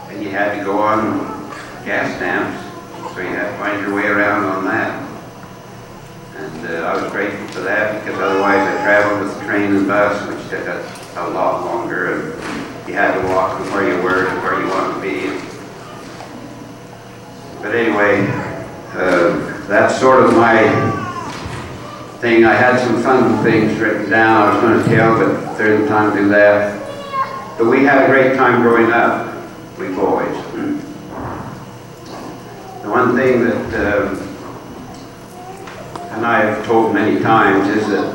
and you had to go on gas stamps, so you had to find your way around on that. And I was grateful for that, because otherwise I traveled with the train and bus, which took a lot longer, and you had to walk from where you were to where you wanted to be. But anyway, that's sort of my thing. I had some fun things written down I was going to tell, but there isn't time to do that. But we had a great time growing up, we boys. The one thing that, and I have told many times, is that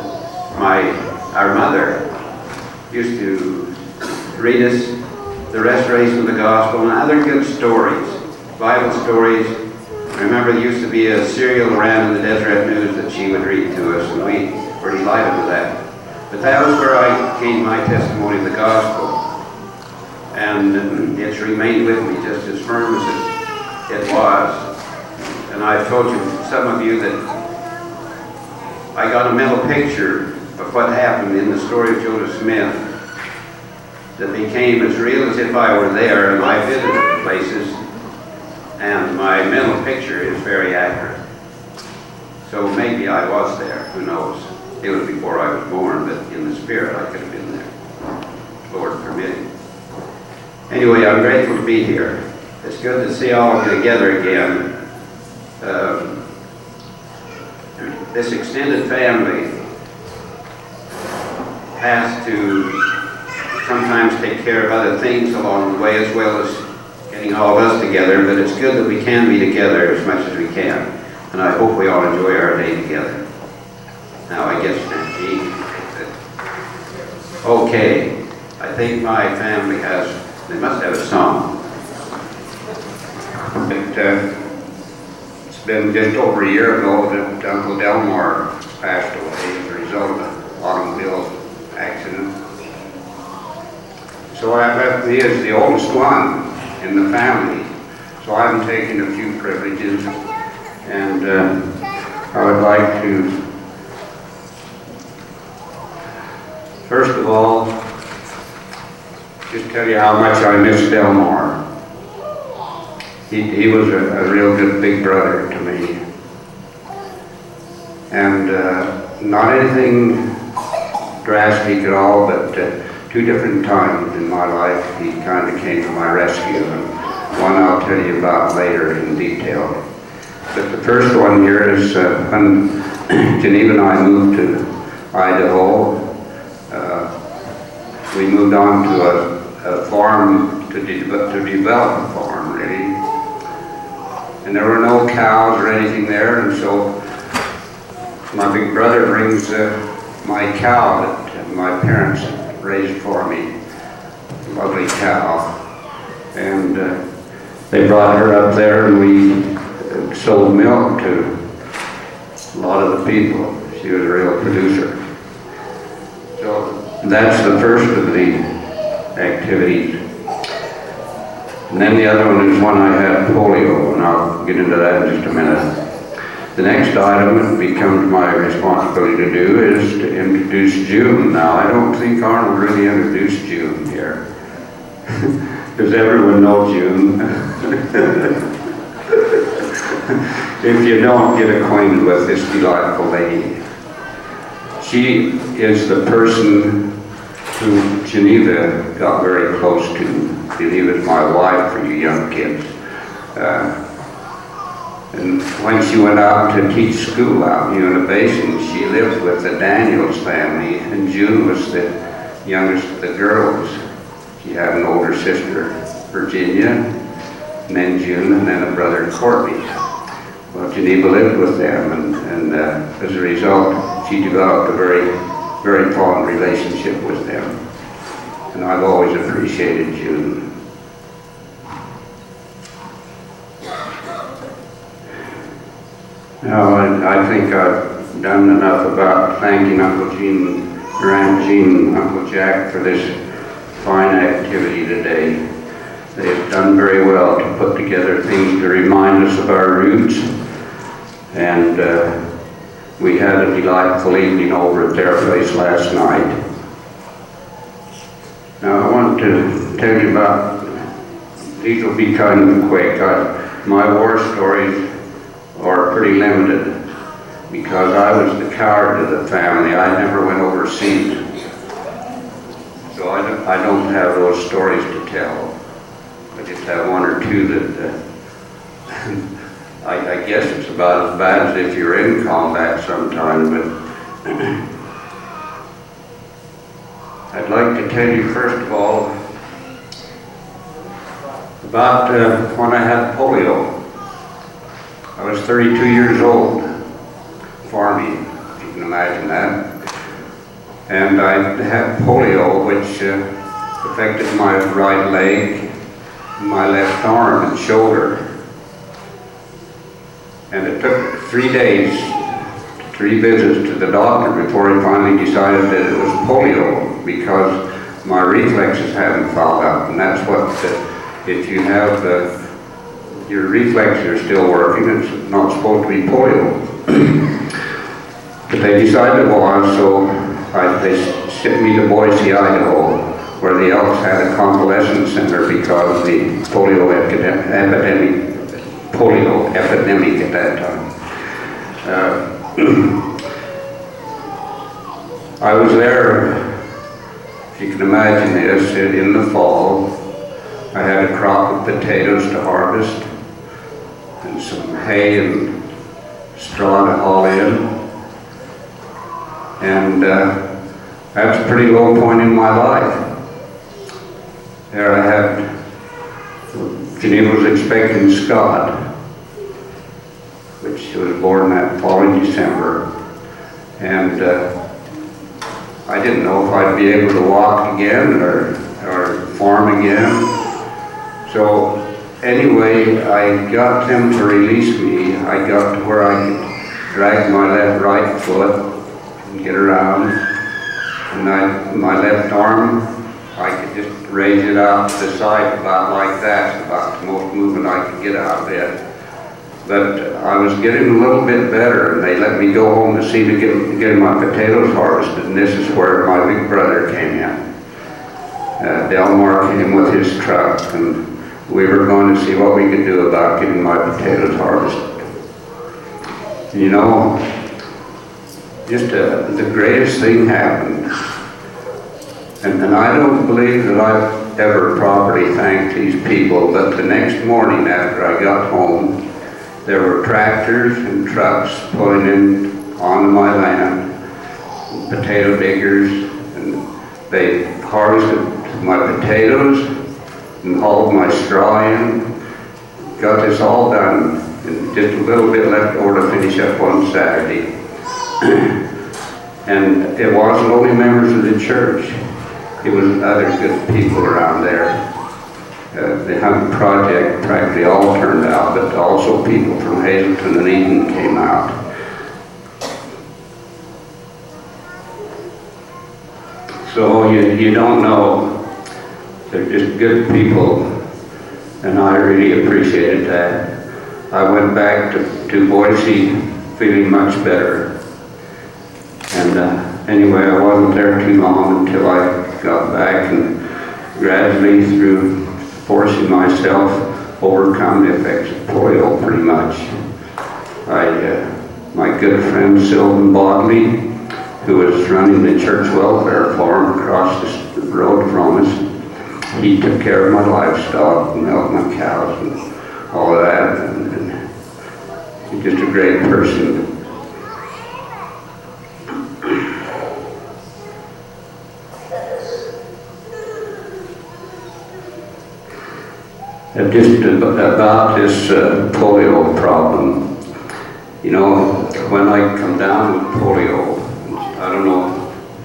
our mother used to read us the restoration of the gospel and other good stories, Bible stories. I remember there used to be a serial around in the Deseret News that she would read to us, and we were delighted with that. But that was where I gained my testimony of the gospel. And it's remained with me just as firm as it was. And I've told you, some of you, that I got a mental picture of what happened in the story of Joseph Smith that became as real as if I were there, and I visited places, and my mental picture is very accurate. So maybe I was there, who knows. It was before I was born, but in the spirit I could have been there, Lord permitting. Anyway, I'm grateful to be here. It's good to see all of you together again. This extended family has to sometimes take care of other things along the way, as well as getting all of us together, but it's good that we can be together as much as we can. And I hope we all enjoy our day together. Now, I guess, okay, I think my family they must have a song. It's been just over a year ago that Uncle Delmar passed away as a result of an automobile accident. So he is the oldest one in the family, so I'm taking a few privileges, and I would like to, first of all, just tell you how much I miss Delmar. He was a real good big brother to me. And not anything drastic at all, but two different times in my life he kind of came to my rescue. And one I'll tell you about later in detail. But the first one here is when Geneva and I moved to Idaho. We moved on to a farm to develop a farm, really. And there were no cows or anything there, and so my big brother brings my cow that my parents raised for me, a lovely cow. And they brought her up there, and we sold milk to a lot of the people. She was a real producer. So that's the first of the activities. And then the other one is when I had polio, and I'll get into that in just a minute. The next item that becomes my responsibility to do is to introduce June. Now, I don't think Arnold really introduced June here. Does everyone know June? If you don't, get acquainted with this delightful lady. She is the person who Geneva got very close to. Geneva's my wife for you young kids. And when she went out to teach school out in Una Basin, she lived with the Daniels family, and June was the youngest of the girls. She had an older sister, Virginia, and then June, and then a brother, Courtney. Well, Geneva lived with them, and as a result, she developed a very, very fond relationship with them. And I've always appreciated June. Now, I think I've done enough about thanking Uncle Gene, or Aunt Jean, and Uncle Jack for this fine activity today. They have done very well to put together things to remind us of our roots. And we had a delightful evening over at their place last night. Now I want to tell you about these will be kind of quick. My war stories are pretty limited because I was the coward of the family. I never went overseas. So I don't have those stories to tell. I just have one or two that I guess it's about as bad as if you're in combat sometime, but I'd like to tell you first of all about when I had polio. I was 32 years old, farming, if you can imagine that. And I had polio, which affected my right leg, my left arm and shoulder. And it took 3 days, 3 visits to the doctor before he finally decided that it was polio, because my reflexes hadn't fouled up. And that's what, if you have your reflexes are still working, it's not supposed to be polio. But they decided it was, so they sent me to Boise, Idaho, where the Elks had a convalescent center because of the polio epidemic at that time. I was there, if you can imagine this, in the fall. I had a crop of potatoes to harvest and some hay and straw to haul in. And that's a pretty low point in my life. There I had, Geneva was expecting Scott, which was born that following December. And I didn't know if I'd be able to walk again or farm again. So anyway, I got them to release me. I got to where I could drag my right foot and get around. And my left arm, I could just raise it out to the side about like that, about the most movement I could get out of it. But I was getting a little bit better, and they let me go home to see to get my potatoes harvested, and this is where my big brother came in. Delmar came with his truck, and we were going to see what we could do about getting my potatoes harvested. You know, just the greatest thing happened. And I don't believe that I've ever properly thanked these people, but the next morning after I got home, there were tractors and trucks pulling in onto my land, potato diggers, and they harvested my potatoes and hauled my straw in. Got this all done, and just a little bit left over to finish up on Saturday. And it wasn't only members of the church, it was other good people around there. The Hunt Project practically all turned out, but also people from Hazleton and Eden came out. So you don't know. They're just good people, and I really appreciated that. I went back to Boise feeling much better. And anyway, I wasn't there too long until I got back, and gradually through forcing myself overcome the effects of polio pretty much. My good friend Sylvan Bodley, who was running the church welfare farm across the road from us, he took care of my livestock and milked my cows and all of that, and he's just a great person. Just about this polio problem, you know, when I come down with polio, I don't know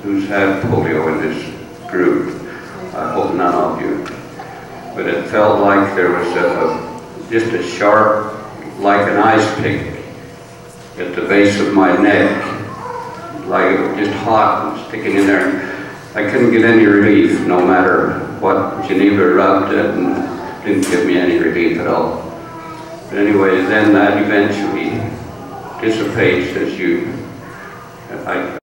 who's had polio in this group, I hope none of you, but it felt like there was just a sharp, like an ice pick at the base of my neck, like it was just hot and sticking in there. I couldn't get any relief no matter what Geneva rubbed it, and didn't give me any relief at all. But anyway, then that eventually dissipates as I